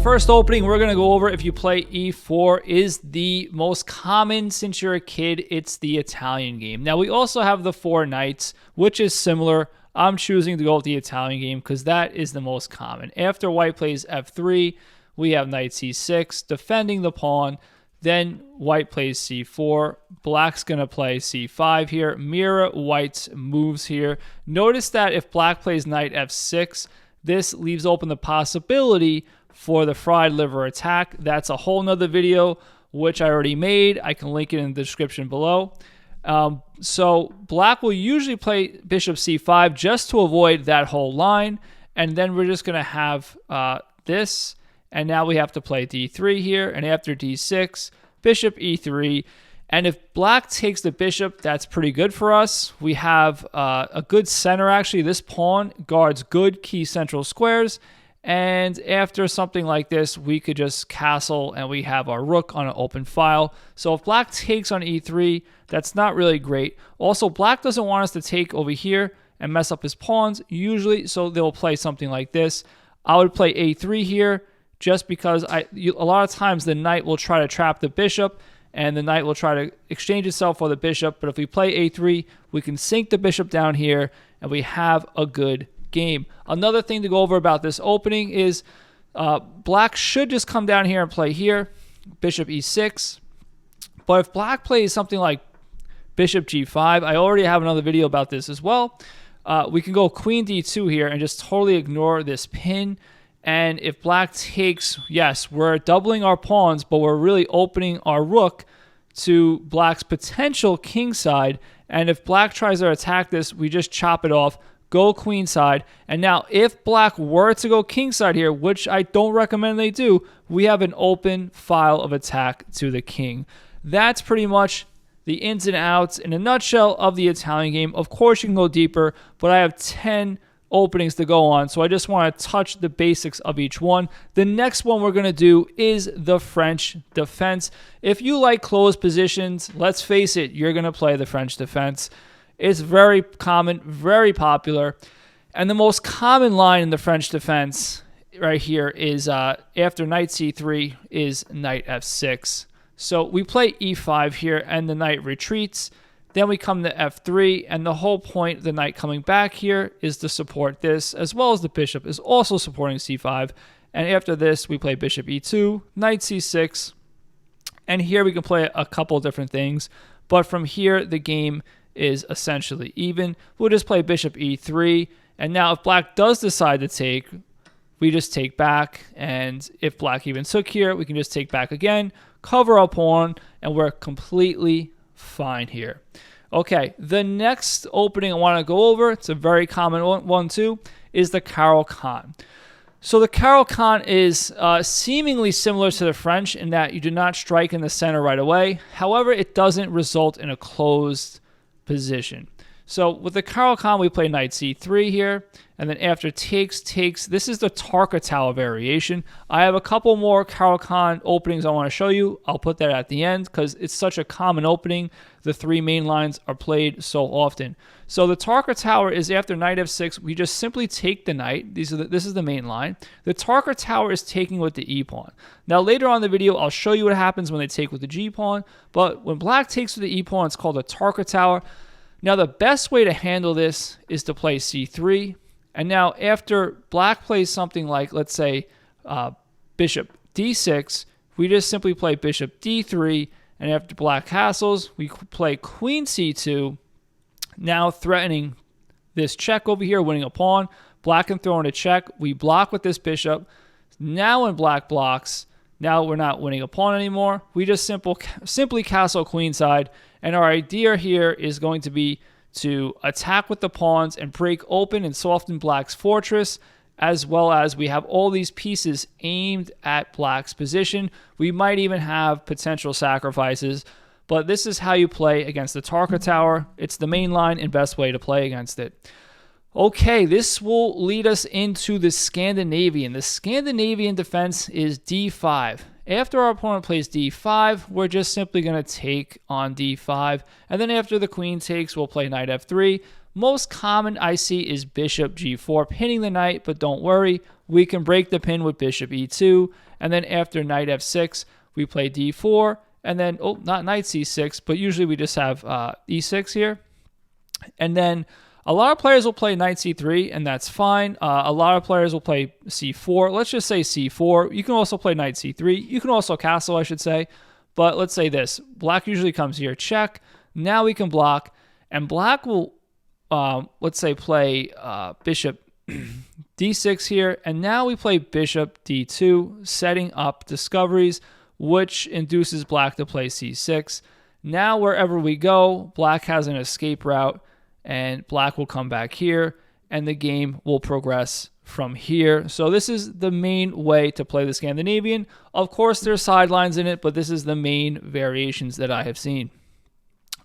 First opening we're going to go over, if you play e4, is the most common since you're a kid. It's the Italian game. Now, we also have the 4 knights, which is similar. I'm choosing to go with the Italian game because that is the most common. After white plays f3, we have knight c6, defending the pawn. Then white plays c4. Black's going to play c5 here. Mirror white's moves here. Notice that if black plays knight f6, this leaves open the possibility for the fried liver attack. That's a whole nother video, which I already made. I can link it in the description below. So black will usually play bishop c5 just to avoid that whole line. And then we're just going to have this. And now we have to play d3 here. And after d6, bishop e3. And if black takes the bishop, that's pretty good for us. We have a good center, actually. This pawn guards good key central squares. And after something like this, we could just castle and we have our rook on an open file. So if black takes on e3, that's not really great. Also, black doesn't want us to take over here and mess up his pawns usually, so they'll play something like this. I would play a3 here just because a lot of times the knight will try to trap the bishop and the knight will try to exchange itself for the bishop. But if we play a3, we can sink the bishop down here and we have a good game. Another thing to go over about this opening is black should just come down here and play here, bishop e6. But if black plays something like bishop g5, I already have another video about this as well. We can go queen d2 here and just totally ignore this pin. And if black takes, yes, we're doubling our pawns, but we're really opening our rook to black's potential king side. And if black tries to attack this, we just chop it off, go queen side. And now if black were to go king side here, which I don't recommend they do, we have an open file of attack to the king. That's pretty much the ins and outs in a nutshell of the Italian game. Of course, you can go deeper, but I have 10 openings to go on, so I just want to touch the basics of each one. The next one we're going to do is the French defense. If you like closed positions, let's face it, you're going to play the French defense. It's very common, very popular, and the most common line in the French defense right here is after knight c3 is knight f6. So we play e5 here and the knight retreats. Then we come to f3, and the whole point of the knight coming back here is to support this, as well as the bishop is also supporting c5. And after this, we play bishop e2, knight c6, and here we can play a couple different things. But from here, the game is essentially even. We'll just play bishop e3, and now if black does decide to take, we just take back, and if black even took here, we can just take back again, cover our pawn, and we're completely fine here. Okay, the next opening I want to go over, it's a very common one too, is the Caro-Kann. So the Caro-Kann is seemingly similar to the French in that you do not strike in the center right away. However, it doesn't result in a closed position. So with the Caro-Kann, we play knight c3 here, and then after takes. This is the Tarka Tower variation. I have a couple more Caro-Kann openings I want to show you. I'll put that at the end because it's such a common opening. The 3 main lines are played so often. So the Tarka Tower is after knight f6. We just simply take the knight. This is the main line. The Tarka Tower is taking with the e-pawn. Now later on in the video, I'll show you what happens when they take with the g-pawn. But when black takes with the e-pawn, it's called a Tarka Tower. Now, the best way to handle this is to play c3. And now, after black plays something like, let's say, bishop d6, we just simply play bishop d3. And after black castles, we play queen c2, now threatening this check over here, winning a pawn. Black can throw in a check. We block with this bishop. Now, when black blocks, now we're not winning a pawn anymore. We just simply castle queenside. And our idea here is going to be to attack with the pawns and break open and soften black's fortress, as well as we have all these pieces aimed at black's position. We might even have potential sacrifices, but this is how you play against the Tarka Tower. It's the main line and best way to play against it. Okay, this will lead us into the Scandinavian. The Scandinavian defense is d5. After our opponent plays d5, we're just simply going to take on d5. And then after the queen takes, we'll play knight f3. Most common I see is bishop g4, pinning the knight, but don't worry. We can break the pin with bishop e2. And then after knight f6, we play d4. And then, not knight c6, but usually we just have e6 here. And then a lot of players will play knight c3, and that's fine. A lot of players will play c4. Let's just say c4. You can also play knight c3. You can also castle, I should say. But let's say this. Black usually comes here, check. Now we can block. And black will, let's say, play bishop d6 here. And now we play bishop d2, setting up discoveries, which induces black to play c6. Now wherever we go, black has an escape route, and black will come back here, and the game will progress from here. So this is the main way to play the Scandinavian. Of course, there's sidelines in it, but this is the main variations that I have seen.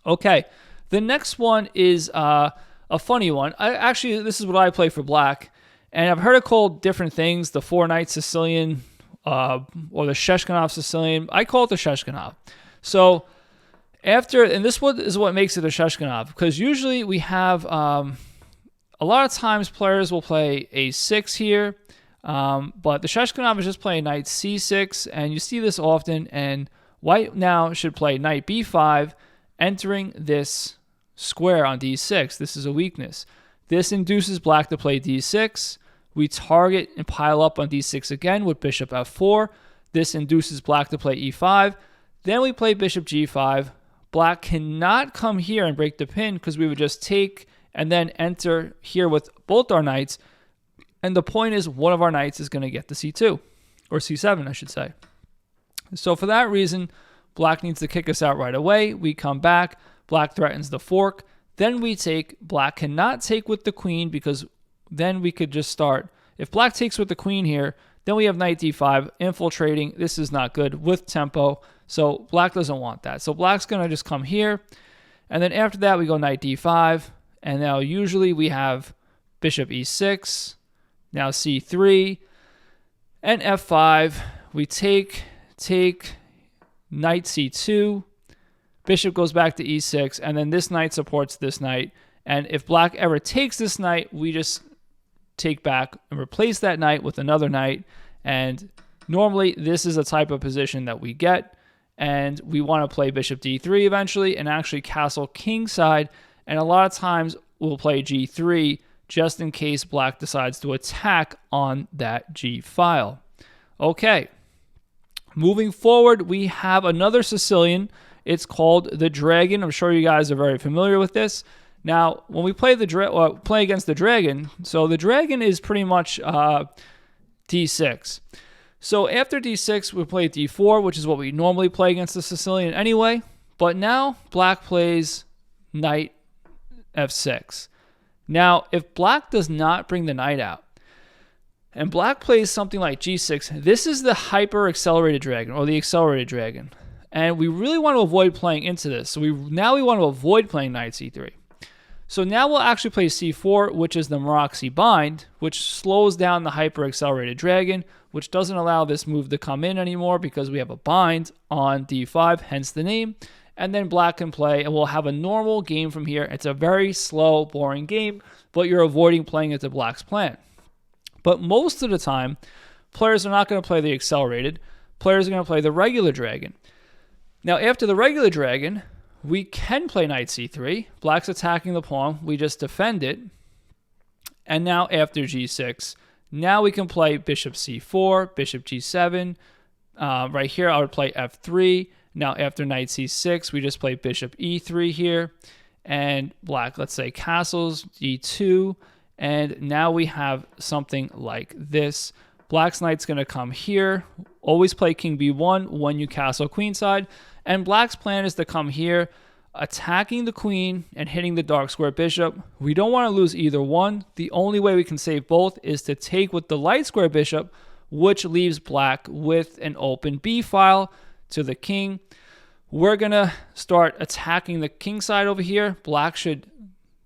Okay, the next one is a funny one. Actually, this is what I play for black, and I've heard it called different things, the four-knight Sicilian, or the Sheshkanov Sicilian. I call it the Sheshkanov. So after, and this is what makes it a Sheshkanov, because usually we have, a lot of times players will play a6 here, but the Sheshkanov is just playing knight c6, and you see this often, and white now should play knight b5, entering this square on d6. This is a weakness. This induces black to play d6. We target and pile up on d6 again with bishop f4. This induces black to play e5. Then we play bishop g5. Black cannot come here and break the pin because we would just take and then enter here with both our knights. And the point is one of our knights is going to get to c2, or c7, I should say. So for that reason, black needs to kick us out right away. We come back. Black threatens the fork. Then we take. Black cannot take with the queen because then we could just start. If black takes with the queen here, then we have knight d5 infiltrating. This is not good with tempo. So black doesn't want that. So black's going to just come here. And then after that, we go knight d5. And now usually we have bishop e6. Now c3. And f5. We take knight c2. Bishop goes back to e6. And then this knight supports this knight. And if black ever takes this knight, we just take back and replace that knight with another knight. And normally this is a type of position that we get. And we want to play bishop d3 eventually and actually castle kingside. And a lot of times we'll play g3 just in case black decides to attack on that g file. Okay. Moving forward, we have another Sicilian. It's called the Dragon. I'm sure you guys are very familiar with this. Now, when we play play against the Dragon, so the Dragon is pretty much d6. So after d6, we play d4, which is what we normally play against the Sicilian anyway. But now black plays knight f6. Now, if black does not bring the knight out, and black plays something like g6, this is the hyper-accelerated Dragon, or the accelerated Dragon. And we really want to avoid playing into this. So we want to avoid playing knight c3. So now we'll actually play c4, which is the Maroczy bind, which slows down the hyper-accelerated Dragon, which doesn't allow this move to come in anymore because we have a bind on d5, hence the name. And then black can play, and we'll have a normal game from here. It's a very slow, boring game, but you're avoiding playing into black's plan. But most of the time, players are not going to play the accelerated. Players are going to play the regular Dragon. Now, after the regular Dragon, we can play knight c3. Black's attacking the pawn. We just defend it. And now after g6, now we can play bishop c4, bishop g7. Right here, I would play f3. Now after knight c6, we just play bishop e3 here. And black, let's say, castles, d2. And now we have something like this. Black's knight's going to come here. Always play king b1 when you castle queenside. And black's plan is to come here, attacking the queen and hitting the dark square bishop. We don't want to lose either one. The only way we can save both is to take with the light square bishop, which leaves black with an open b file to the king. We're going to start attacking the king side over here. Black should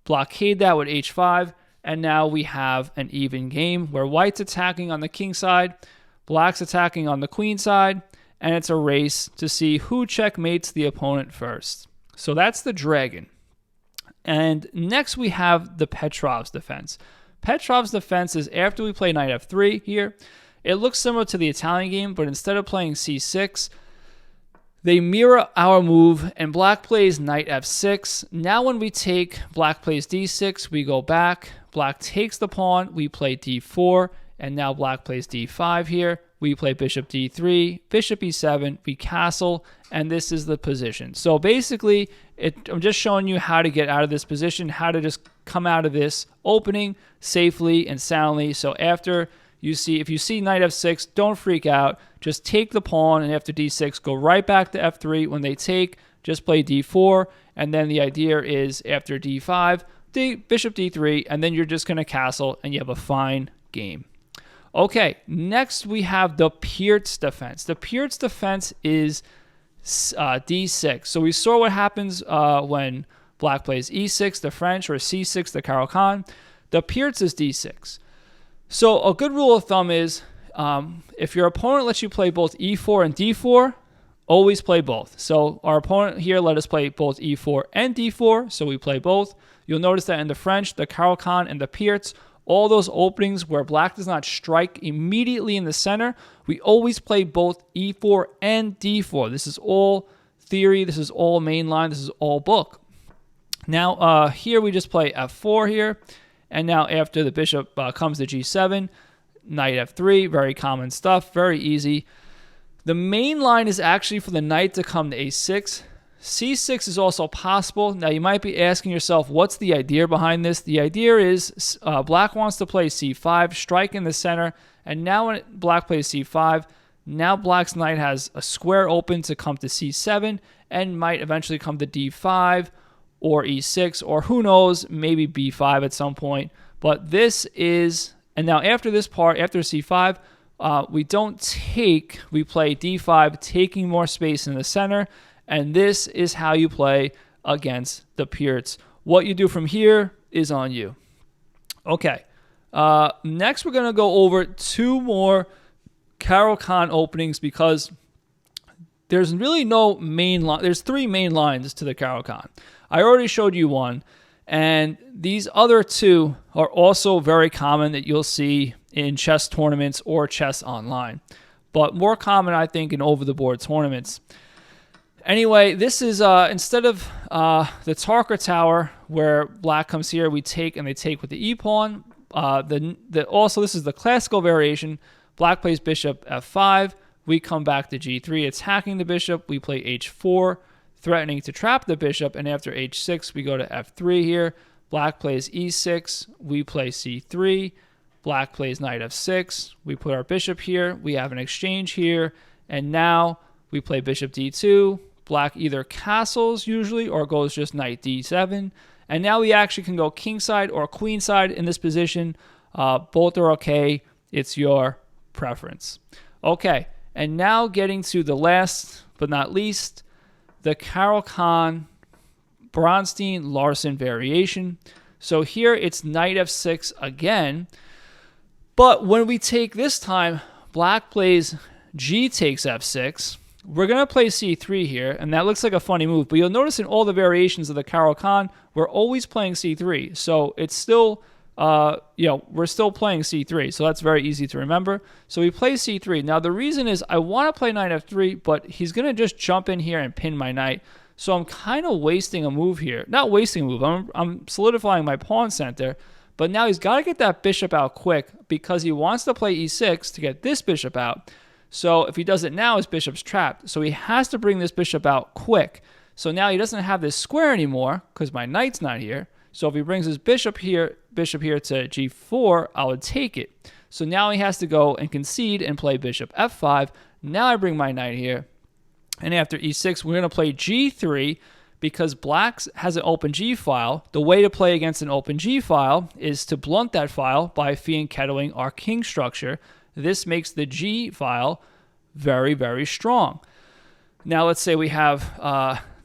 blockade that with h5. And now we have an even game where white's attacking on the king side, black's attacking on the queen side, and it's a race to see who checkmates the opponent first. So that's the Dragon. And next we have the Petrov's defense. Petrov's defense is after we play knight f3 here, It looks similar to the Italian game, but instead of playing c6, they mirror our move, and black plays knight f6. Now when we take, black plays d6, we go back. Black takes the pawn, we play d4, and now black plays d5 here. We play bishop d3, bishop e7, we castle, and this is the position. So basically, I'm just showing you how to get out of this position, how to just come out of this opening safely and soundly. So after if you see knight f6, don't freak out. Just take the pawn, and after d6, go right back to f3. When they take, just play d4, and then the idea is after d5, bishop d3, and then you're just going to castle, and you have a fine game. Okay, next we have the Pierce defense. The Pierce defense is d6. So we saw what happens when black plays e6, the French, or c6, the Caro-Kann. The Pierce is d6. So a good rule of thumb is if your opponent lets you play both e4 and d4, always play both. So our opponent here let us play both e4 and d4, so we play both. You'll notice that in the French, the Caro-Kann, and the Pierce, all those openings where black does not strike immediately in the center, we always play both e4 and d4. This is all theory. This is all mainline. This is all book. Now, here we just play f4 here. And now after the bishop comes to g7, knight f3, very common stuff, very easy. The main line is actually for the knight to come to a6. c6 is also possible. Now you might be asking yourself, what's the idea behind this? The idea is black wants to play c5, strike in the center, and now when black plays c5, now black's knight has a square open to come to c7 and might eventually come to d5 or e6, or who knows, maybe b5 at some point. But this is, and now after this part, after c5, we don't take, we play d5, taking more space in the center, and this is how you play against the Pierce. What you do from here is on you. Okay, next we're going to go over two more Caro-Kann openings because there's really no main line. There's three main lines to the Caro-Kann. I already showed you one, and these other two are also very common that you'll see in chess tournaments or chess online, but more common, I think, in over-the-board tournaments. Anyway, this is instead of the Tarka Tower, where black comes here, we take, and they take with the e-pawn. Also, this is the classical variation. Black plays bishop f5. We come back to g3, attacking the bishop. We play h4, threatening to trap the bishop. And after h6, we go to f3 here. Black plays e6. We play c3. Black plays knight f6. We put our bishop here. We have an exchange here. And now we play bishop d2. Black either castles usually or goes just knight d7. And now we actually can go kingside or queenside in this position. Both are okay. It's your preference. Okay, and now getting to the last but not least, the Caro-Kann Bronstein-Larsen variation. So here it's knight f6 again. But when we take this time, black plays g takes f6. We're going to play c3 here, and that looks like a funny move. But you'll notice in all the variations of the Caro-Kann, we're always playing c3. So it's still, we're still playing c3. So that's very easy to remember. So we play c3. Now the reason is I want to play knight f3, but he's going to just jump in here and pin my knight. So I'm kind of wasting a move here. Not wasting a move. I'm solidifying my pawn center. But now he's got to get that bishop out quick because he wants to play e6 to get this bishop out. So if he does it now, his bishop's trapped. So he has to bring this bishop out quick. So now he doesn't have this square anymore because my knight's not here. So if he brings his bishop here to g4, I would take it. So now he has to go and concede and play bishop f5. Now I bring my knight here. And after e6, we're going to play g3 because black has an open g file. The way to play against an open g file is to blunt that file by fianchettoing our king structure. This makes the g file very, very strong. Now let's say we have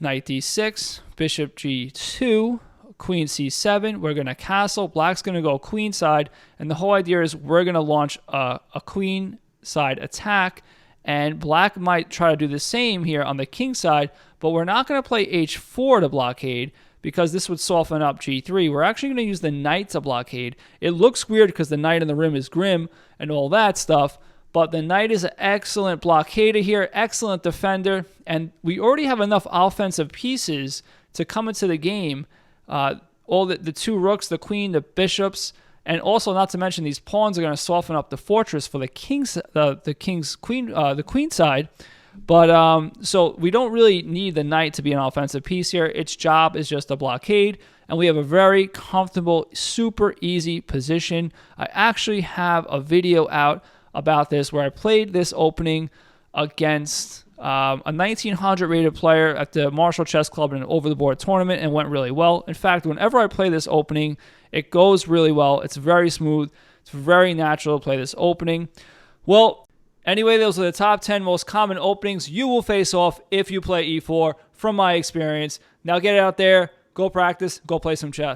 knight d6, bishop g2, queen c7. We're going to castle. Black's going to go queenside. And the whole idea is we're going to launch a queenside attack. And black might try to do the same here on the king side. But we're not going to play h4 to blockade because this would soften up g3. We're actually going to use the knight to blockade. It looks weird because the knight in the rim is grim and all that stuff. But the knight is an excellent blockader here, excellent defender, and we already have enough offensive pieces to come into the game. All the two rooks, the queen, the bishops, and also not to mention these pawns are going to soften up the fortress for the queen side. But so we don't really need the knight to be an offensive piece here. Its job is just a blockade, and we have a very comfortable, super easy position. I actually have a video out about this where I played this opening against a 1900 rated player at the Marshall Chess Club in an over-the-board tournament, and went really well. In fact, whenever I play this opening, it goes really well. It's very smooth. It's very natural to play this opening. Well, anyway, those are the top 10 most common openings you will face off if you play e4 from my experience. Now get it out there, go practice, go play some chess.